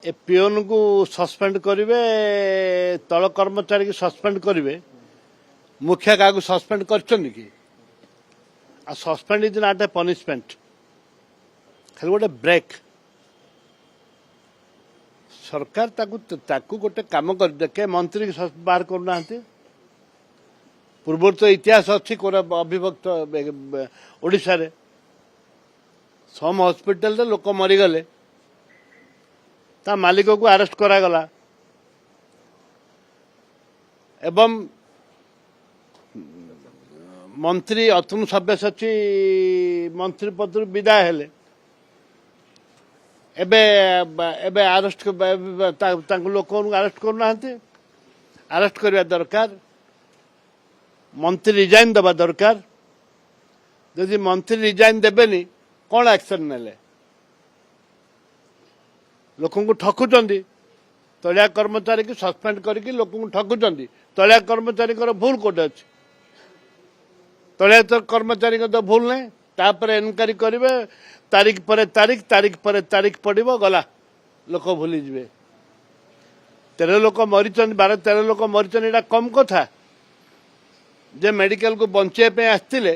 ए peon को suspend करेंगे तल कर्मचारी की सस्पेंड करेंगे मुखिया क्या सस्पेंड कर suspend is not a punishment खाली गोटे ब्रेक सरकार ताकू गोटे काम कर देखे मंत्री बाहर करना पूर्व तो इतिहास अच्छी अविभक्त ओडिशा रे सम हॉस्पिटल लोक मरीगले ता मालिक को अरेस्ट करागला एवं मंत्री अतुल सब्यसाची मंत्री पद विदाय हेले एबे अरेस्ट लोक अरेस्ट करना अरेस्ट करवा दरकार मंत्री रिजाइन दबा दरकार यदि मंत्री रिजाइन देबेनी कौन एक्शन नेले लोक ठकुंट तलिया कर्मचारी की सस्पेंड करके लोक ठकुंट तलिया कर्मचारी भूल कोटे अच्छे तलिया तो कर्मचारी तो भूल नहीं तापर एनक्वारी करेंगे तारीख पर तारीख पड़ो गला लोक भूली जाए 13 लोक मरी 12-13 लोक मरी यहाँ कम कथा जे मेडिकल को बचाई आसते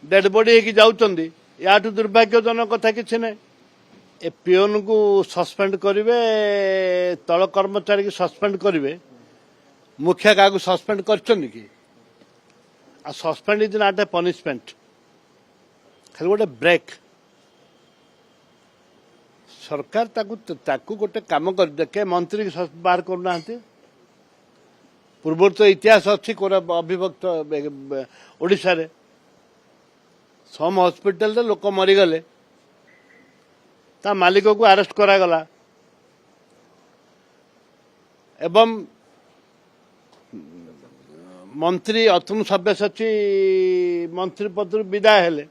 डेड बॉडी होती या दुर्भाग्यजनक कथा किसी ना ए पीओन को सस्पेंड करेंगे तल कर्मचारी की सस्पेंड करेंगे मुखिया क्या सस्पेंड कर suspend is not a punishment खाली गोटे ब्रेक सरकार ताकू गोटे काम कर देखे मंत्री बाहर करना पूर्व तो इतिहास अच्छी अविभक्त ओडिशा रे सम हॉस्पिटल लोक मरीगले ता मालिक को अरेस्ट करागला एवं मंत्री अतुल सब्यसाची मंत्री पद विदाय हेले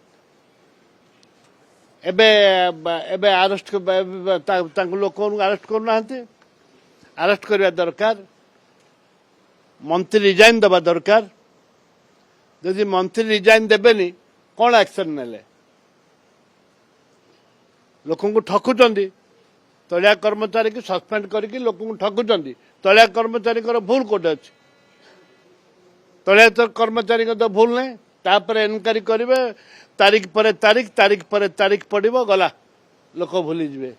एबे अरेस्ट लोक अरेस्ट करना अरेस्ट करवा दरकार मंत्री रिजाइन दबा दरकार यदि मंत्री रिजाइन देबेनी कौन एक्शन नेले लोक ठकुंट तलिया कर्मचारी की सस्पेंड करके लोक ठकुंट तलिया कर्मचारी भूल कोटे अच्छे तलिया तो कर्मचारी तो भूल नहीं तापर एनक्वारी करेंगे तारीख पर तारीख पड़ो गला लोक भूली जाए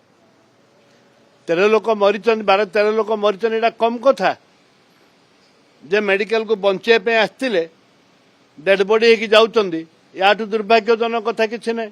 13 लोक मरी 12-13 लोक मरी यहाँ कम कथा जे मेडिकल को बचाई आसते डेड बॉडी होती या दुर्भाग्यजनक कथा किसी ना